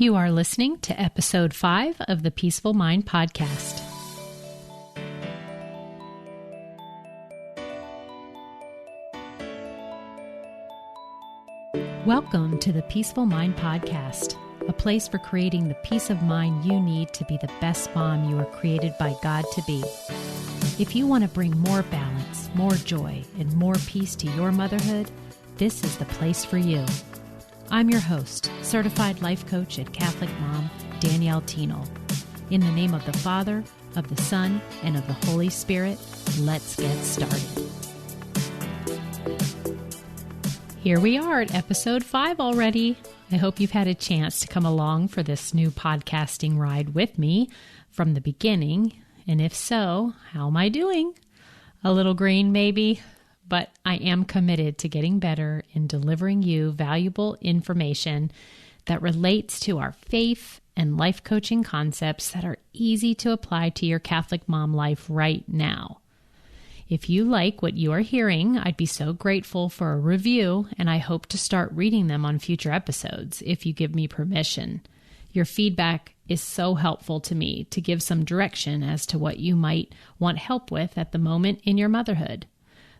You are listening to episode 5 of the Peaceful Mind podcast. Welcome to the Peaceful Mind podcast, a place for creating the peace of mind you need to be the best mom you were created by God to be. If you want to bring more balance, more joy, and more peace to your motherhood, this is the place for you. I'm your host, certified life coach and Catholic mom, Danielle Thienel. In the name of the Father, of the Son, and of the Holy Spirit, let's get started. Here we are at episode 5 already. I hope you've had a chance to come along for this new podcasting ride with me from the beginning. And if so, how am I doing? A little green maybe? But I am committed to getting better in delivering you valuable information that relates to our faith and life coaching concepts that are easy to apply to your Catholic mom life right now. If you like what you are hearing, I'd be so grateful for a review, and I hope to start reading them on future episodes if you give me permission. Your feedback is so helpful to me to give some direction as to what you might want help with at the moment in your motherhood.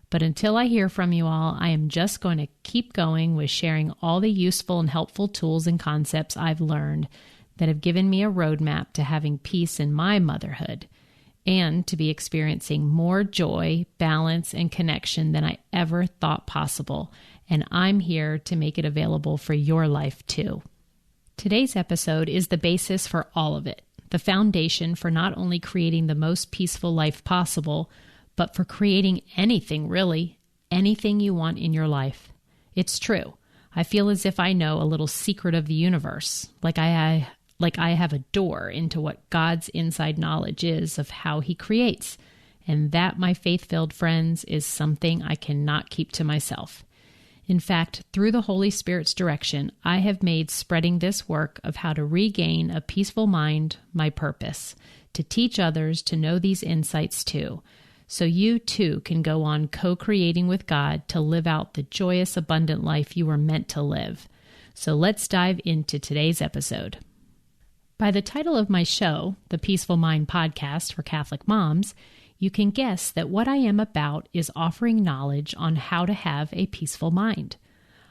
But until I hear from you all, I am just going to keep going with sharing all the useful and helpful tools and concepts I've learned that have given me a roadmap to having peace in my motherhood and to be experiencing more joy, balance, and connection than I ever thought possible. And I'm here to make it available for your life too. Today's episode is the basis for all of it, the foundation for not only creating the most peaceful life possible, but for creating anything, really, anything you want in your life. It's true. I feel as if I know a little secret of the universe, like I have a door into what God's inside knowledge is of how He creates. And that, my faith-filled friends, is something I cannot keep to myself. In fact, through the Holy Spirit's direction, I have made spreading this work of how to regain a peaceful mind my purpose, to teach others to know these insights too, so you too can go on co-creating with God to live out the joyous, abundant life you were meant to live. So let's dive into today's episode. By the title of my show, the Peaceful Mind Podcast for Catholic Moms, you can guess that what I am about is offering knowledge on how to have a peaceful mind.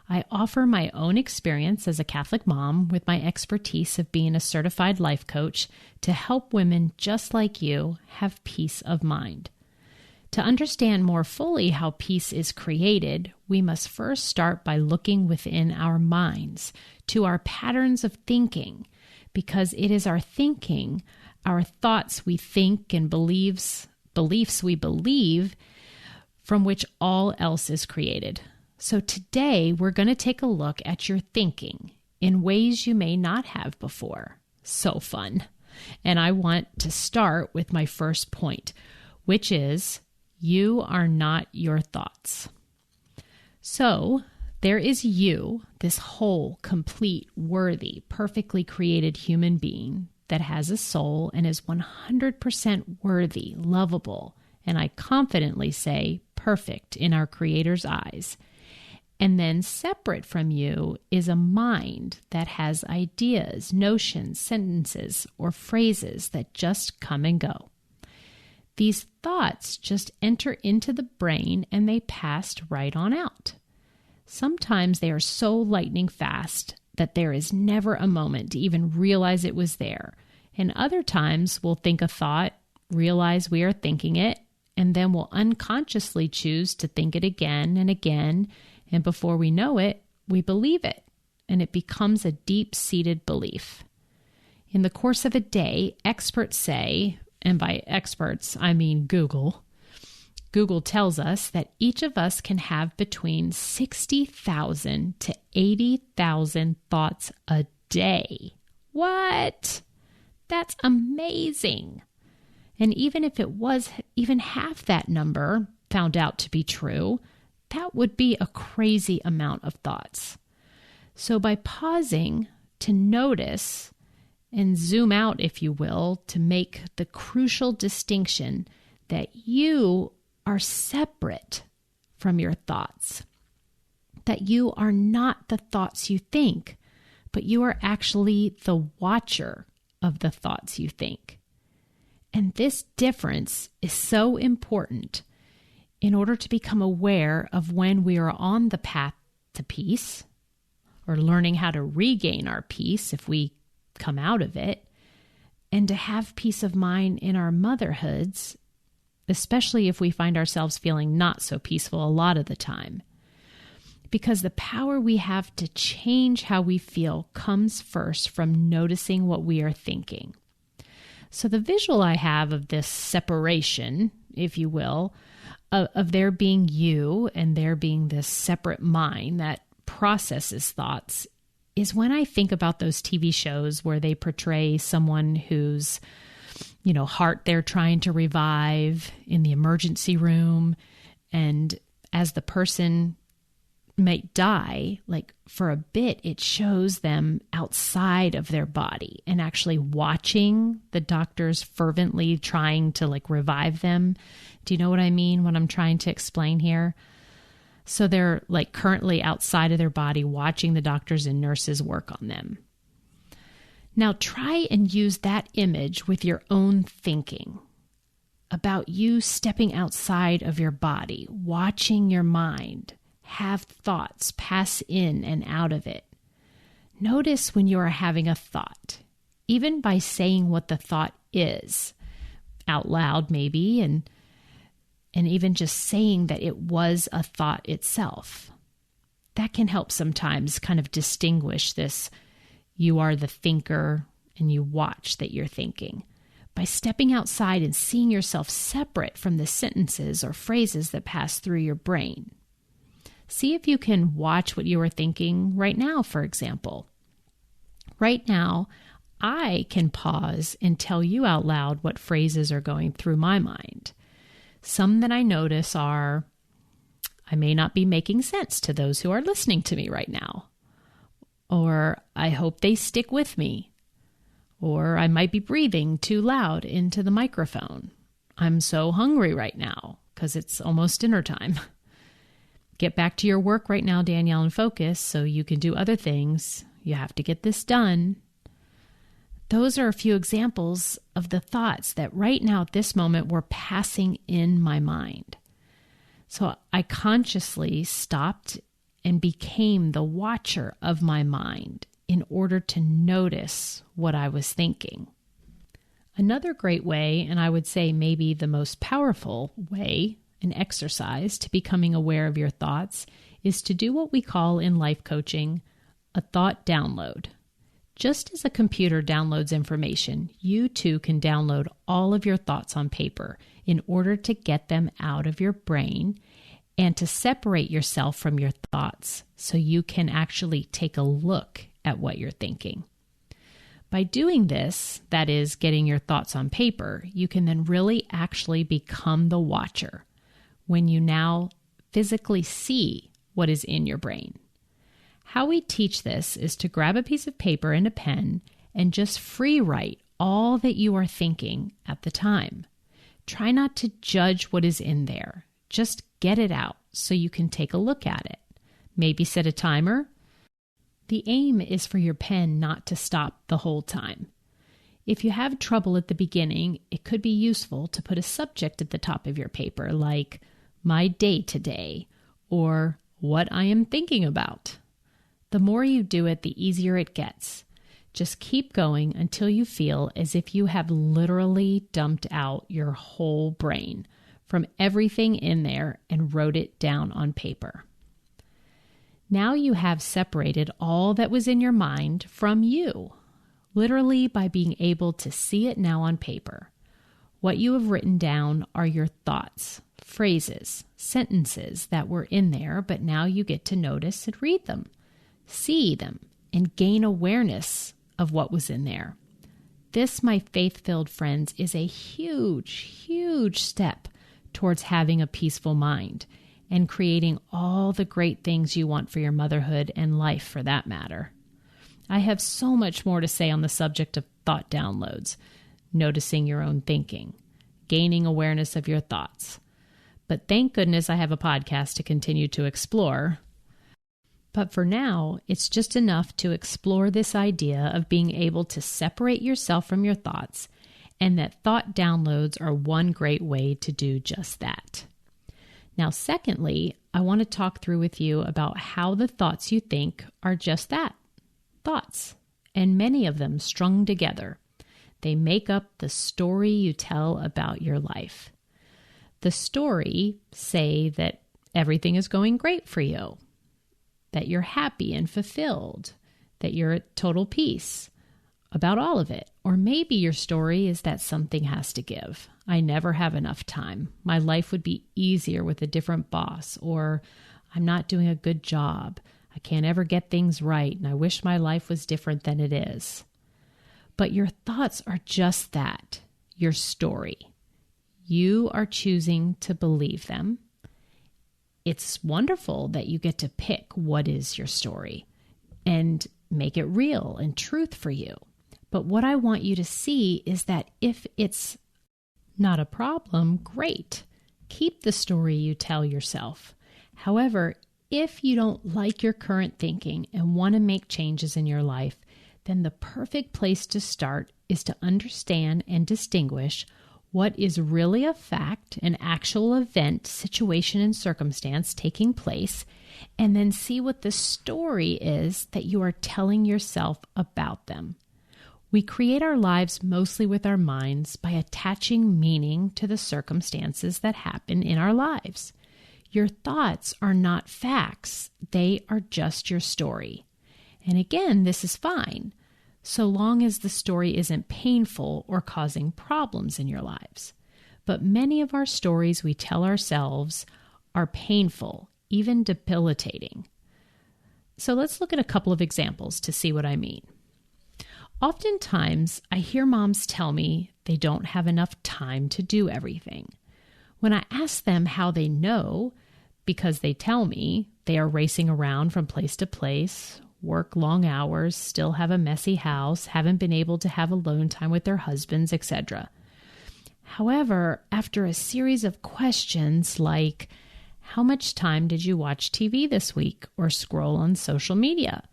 I offer my own experience as a Catholic mom with my expertise of being a certified life coach to help women just like you have peace of mind. To understand more fully how peace is created, we must first start by looking within our minds to our patterns of thinking, because it is our thinking, our thoughts we think and beliefs we believe, from which all else is created. So today we're going to take a look at your thinking in ways you may not have before. So fun. And I want to start with my first point, which is you are not your thoughts. So there is you, this whole, complete, worthy, perfectly created human being that has a soul and is 100% worthy, lovable, and I confidently say perfect in our Creator's eyes. And then separate from you is a mind that has ideas, notions, sentences, or phrases that just come and go. These thoughts just enter into the brain and they pass right on out. Sometimes they are so lightning fast that there is never a moment to even realize it was there. And other times we'll think a thought, realize we are thinking it, and then we'll unconsciously choose to think it again and again. And before we know it, we believe it, and it becomes a deep-seated belief. In the course of a day, experts say, and by experts, I mean Google tells us that each of us can have between 60,000 to 80,000 thoughts a day. What? That's amazing. And even if it was even half that number found out to be true, that would be a crazy amount of thoughts. So by pausing to notice and zoom out, if you will, to make the crucial distinction that you are separate from your thoughts, that you are not the thoughts you think, but you are actually the watcher of the thoughts you think. And this difference is so important in order to become aware of when we are on the path to peace, or learning how to regain our peace if we come out of it, and to have peace of mind in our motherhoods, especially if we find ourselves feeling not so peaceful a lot of the time. Because the power we have to change how we feel comes first from noticing what we are thinking. So the visual I have of this separation, if you will, of there being you and there being this separate mind that processes thoughts, is when I think about those TV shows where they portray someone whose, heart they're trying to revive in the emergency room. And as the person might die, like for a bit, it shows them outside of their body and actually watching the doctors fervently trying to revive them. Do you know what I mean? What I'm trying to explain here? So they're currently outside of their body watching the doctors and nurses work on them. Now try and use that image with your own thinking about you stepping outside of your body, watching your mind have thoughts pass in and out of it. Notice when you are having a thought, even by saying what the thought is, out loud maybe, and even just saying that it was a thought itself. That can help sometimes kind of distinguish this, you are the thinker and you watch that you're thinking. By stepping outside and seeing yourself separate from the sentences or phrases that pass through your brain. See if you can watch what you are thinking right now, for example. Right now, I can pause and tell you out loud what phrases are going through my mind. Some that I notice are, I may not be making sense to those who are listening to me right now. Or, I hope they stick with me. Or, I might be breathing too loud into the microphone. I'm so hungry right now because it's almost dinner time. Get back to your work right now, Danielle, and focus so you can do other things. You have to get this done. Those are a few examples of the thoughts that right now at this moment were passing in my mind. So I consciously stopped and became the watcher of my mind in order to notice what I was thinking. Another great way, and I would say maybe the most powerful way, an exercise to becoming aware of your thoughts, is to do what we call in life coaching a thought download. Just as a computer downloads information, you too can download all of your thoughts on paper in order to get them out of your brain and to separate yourself from your thoughts so you can actually take a look at what you're thinking. By doing this, that is, getting your thoughts on paper, you can then really actually become the watcher when you now physically see what is in your brain. How we teach this is to grab a piece of paper and a pen and just free write all that you are thinking at the time. Try not to judge what is in there. Just get it out so you can take a look at it. Maybe set a timer. The aim is for your pen not to stop the whole time. If you have trouble at the beginning, it could be useful to put a subject at the top of your paper like my day today or what I am thinking about. The more you do it, the easier it gets. Just keep going until you feel as if you have literally dumped out your whole brain from everything in there and wrote it down on paper. Now you have separated all that was in your mind from you, literally by being able to see it now on paper. What you have written down are your thoughts, phrases, sentences that were in there, but now you get to notice and read them, see them, and gain awareness of what was in there. This, my faith-filled friends, is a huge, huge step towards having a peaceful mind and creating all the great things you want for your motherhood and life for that matter. I have so much more to say on the subject of thought downloads, noticing your own thinking, gaining awareness of your thoughts. But thank goodness I have a podcast to continue to explore. But for now, it's just enough to explore this idea of being able to separate yourself from your thoughts, and that thought downloads are one great way to do just that. Now, secondly, I want to talk through with you about how the thoughts you think are just that, thoughts, and many of them strung together. They make up the story you tell about your life. The story say that everything is going great for you, that you're happy and fulfilled, that you're at total peace about all of it. Or maybe your story is that something has to give. I never have enough time. My life would be easier with a different boss, or I'm not doing a good job. I can't ever get things right, and I wish my life was different than it is. But your thoughts are just that, your story. You are choosing to believe them. It's wonderful that you get to pick what is your story and make it real and truth for you. But what I want you to see is that if it's not a problem, great. Keep the story you tell yourself. However, if you don't like your current thinking and want to make changes in your life, then the perfect place to start is to understand and distinguish what is really a fact, an actual event, situation, and circumstance taking place, and then see what the story is that you are telling yourself about them. We create our lives mostly with our minds by attaching meaning to the circumstances that happen in our lives. Your thoughts are not facts. They are just your story. And again, this is fine, so long as the story isn't painful or causing problems in your lives. But many of our stories we tell ourselves are painful, even debilitating. So let's look at a couple of examples to see what I mean. Oftentimes, I hear moms tell me they don't have enough time to do everything. When I ask them how they know, because they tell me they are racing around from place to place, work long hours, still have a messy house, haven't been able to have alone time with their husbands, etc. However, after a series of questions like, how much time did you watch TV this week or scroll on social media?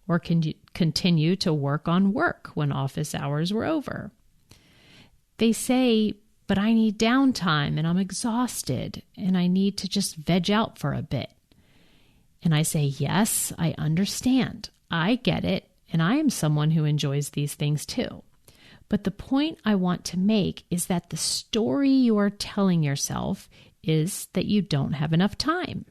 Or can you continue to work on work when office hours were over? They say, but I need downtime and I'm exhausted and I need to just veg out for a bit. And I say, yes, I understand. I get it. And I am someone who enjoys these things too. But the point I want to make is that the story you are telling yourself is that you don't have enough time.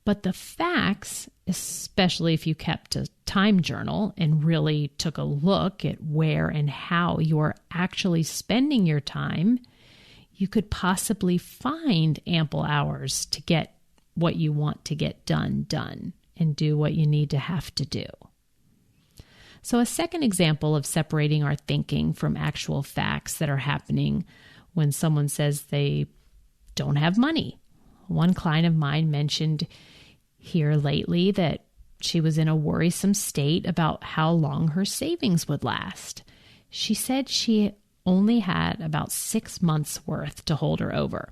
But the facts, especially if you kept a time journal and really took a look at where and how you're actually spending your time, you could possibly find ample hours to get what you want to get done and do what you need to have to do. So a second example of separating our thinking from actual facts that are happening when someone says they don't have money. One client of mine mentioned here lately that she was in a worrisome state about how long her savings would last. She said she only had about 6 months worth to hold her over.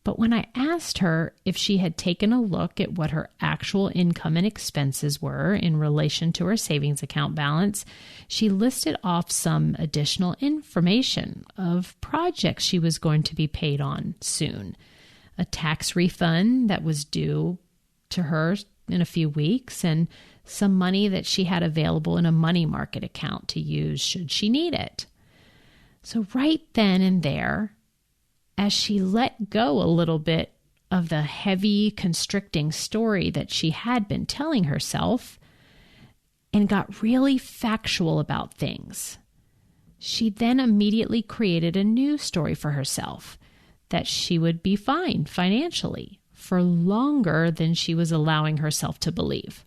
But when I asked her if she had taken a look at what her actual income and expenses were in relation to her savings account balance, she listed off some additional information of projects she was going to be paid on soon, a tax refund that was due to her in a few weeks, and some money that she had available in a money market account to use should she need it. So right then and there, as she let go a little bit of the heavy, constricting story that she had been telling herself and got really factual about things, she then immediately created a new story for herself that she would be fine financially for longer than she was allowing herself to believe.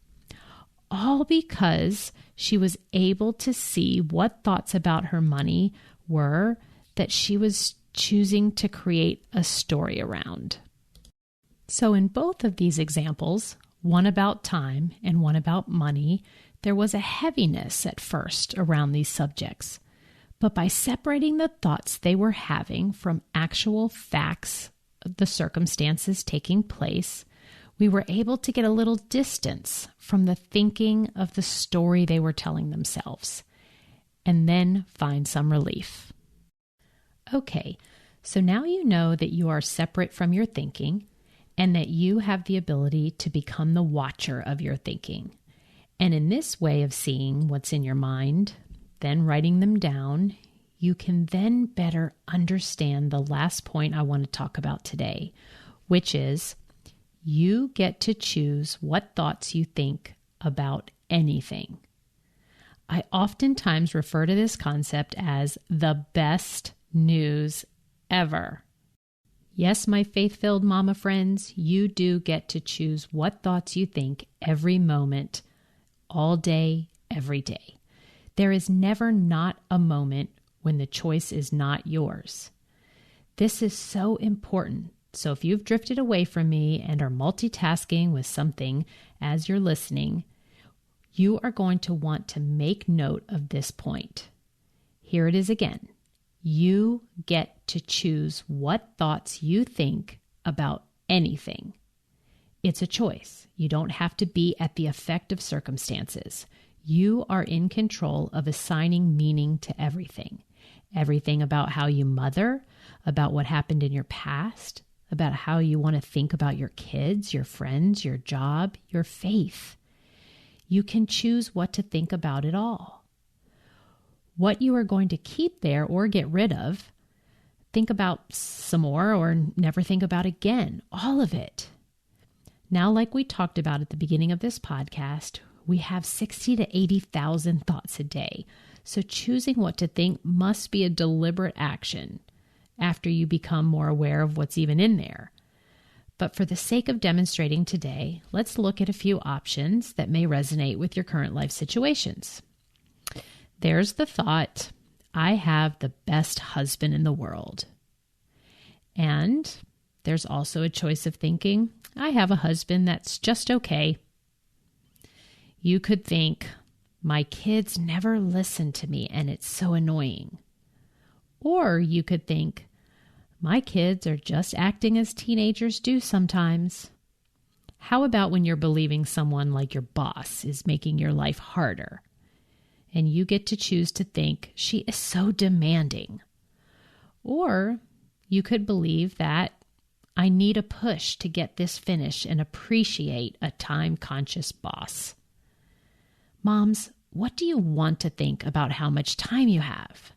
All because she was able to see what thoughts about her money were that she was choosing to create a story around. So in both of these examples, one about time and one about money, there was a heaviness at first around these subjects. But by separating the thoughts they were having from actual facts, the circumstances taking place, we were able to get a little distance from the thinking of the story they were telling themselves, and then find some relief. Okay, so now you know that you are separate from your thinking and that you have the ability to become the watcher of your thinking. And in this way of seeing what's in your mind, then writing them down, you can then better understand the last point I want to talk about today, which is you get to choose what thoughts you think about anything. I oftentimes refer to this concept as the best news ever. Yes, my faith-filled mama friends, you do get to choose what thoughts you think every moment, all day, every day. There is never not a moment when the choice is not yours. This is so important. So if you've drifted away from me and are multitasking with something as you're listening, you are going to want to make note of this point. Here it is again. You get to choose what thoughts you think about anything. It's a choice. You don't have to be at the effect of circumstances. You are in control of assigning meaning to everything. Everything about how you mother, about what happened in your past, about how you want to think about your kids, your friends, your job, your faith. You can choose what to think about it all. What you are going to keep there or get rid of, think about some more or never think about again, all of it. Now, like we talked about at the beginning of this podcast, we have 60 to 80,000 thoughts a day. So choosing what to think must be a deliberate action after you become more aware of what's even in there. But for the sake of demonstrating today, let's look at a few options that may resonate with your current life situations. There's the thought, I have the best husband in the world. And there's also a choice of thinking, I have a husband that's just okay. You could think, my kids never listen to me and it's so annoying. Or you could think, my kids are just acting as teenagers do sometimes. How about when you're believing someone like your boss is making your life harder? And you get to choose to think, she is so demanding. Or you could believe that I need a push to get this finished and appreciate a time-conscious boss. Moms, what do you want to think about how much time you have?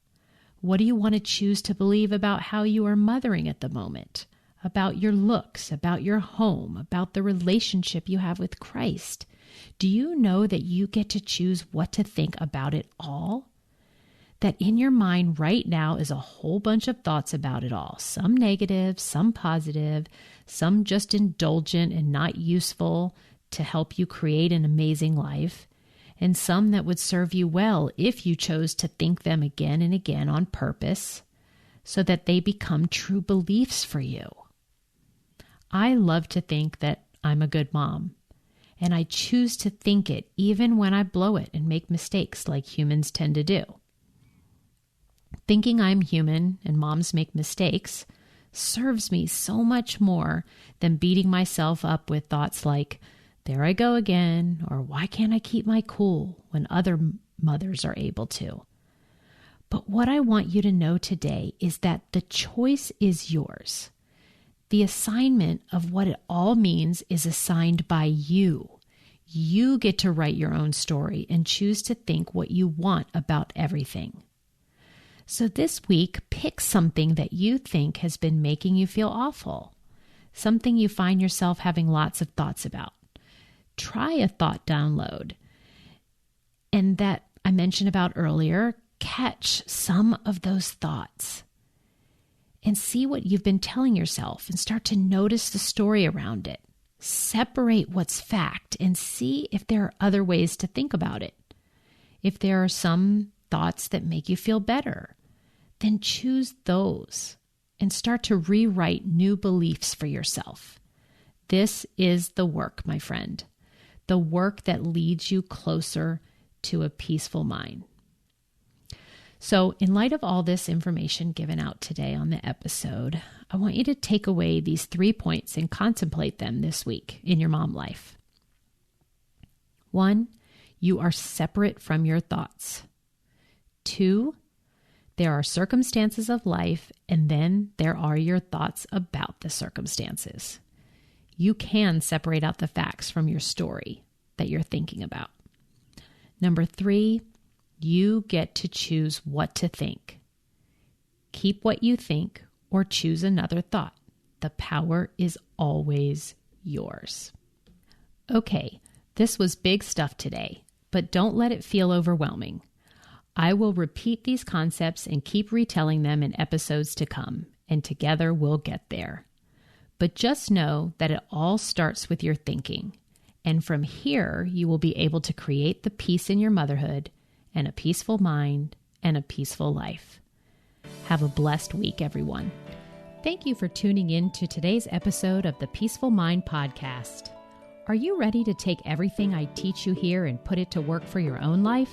What do you want to choose to believe about how you are mothering at the moment? About your looks, about your home, about the relationship you have with Christ? Do you know that you get to choose what to think about it all? That in your mind right now is a whole bunch of thoughts about it all. Some negative, some positive, some just indulgent and not useful to help you create an amazing life, and some that would serve you well if you chose to think them again and again on purpose so that they become true beliefs for you. I love to think that I'm a good mom. And I choose to think it even when I blow it and make mistakes like humans tend to do. Thinking I'm human and moms make mistakes serves me so much more than beating myself up with thoughts like, there I go again, or why can't I keep my cool when other mothers are able to? But what I want you to know today is that the choice is yours. The assignment of what it all means is assigned by you. You get to write your own story and choose to think what you want about everything. So this week, pick something that you think has been making you feel awful, something you find yourself having lots of thoughts about. Try a thought download. And that I mentioned about earlier, catch some of those thoughts. And see what you've been telling yourself and start to notice the story around it. Separate what's fact and see if there are other ways to think about it. If there are some thoughts that make you feel better, then choose those and start to rewrite new beliefs for yourself. This is the work, my friend. The work that leads you closer to a peaceful mind. So in light of all this information given out today on the episode, I want you to take away these 3 points and contemplate them this week in your mom life. 1, you are separate from your thoughts. 2, there are circumstances of life, and then there are your thoughts about the circumstances. You can separate out the facts from your story that you're thinking about. Number 3, you get to choose what to think. Keep what you think or choose another thought. The power is always yours. Okay, this was big stuff today, but don't let it feel overwhelming. I will repeat these concepts and keep retelling them in episodes to come, and together we'll get there. But just know that it all starts with your thinking, and from here you will be able to create the peace in your motherhood and a peaceful mind and a peaceful life. Have a blessed week, everyone. Thank you for tuning in to today's episode of the Peaceful Mind Podcast. Are you ready to take everything I teach you here and put it to work for your own life?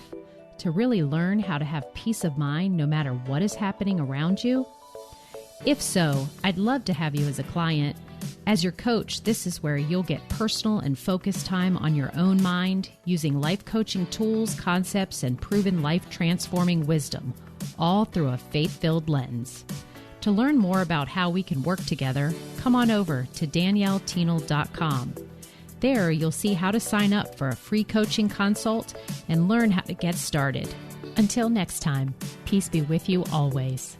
To really learn how to have peace of mind no matter what is happening around you? If so, I'd love to have you as a client. As your coach, this is where you'll get personal and focused time on your own mind using life coaching tools, concepts, and proven life-transforming wisdom, all through a faith-filled lens. To learn more about how we can work together, come on over to DanielleThienel.com. There, you'll see how to sign up for a free coaching consult and learn how to get started. Until next time, peace be with you always.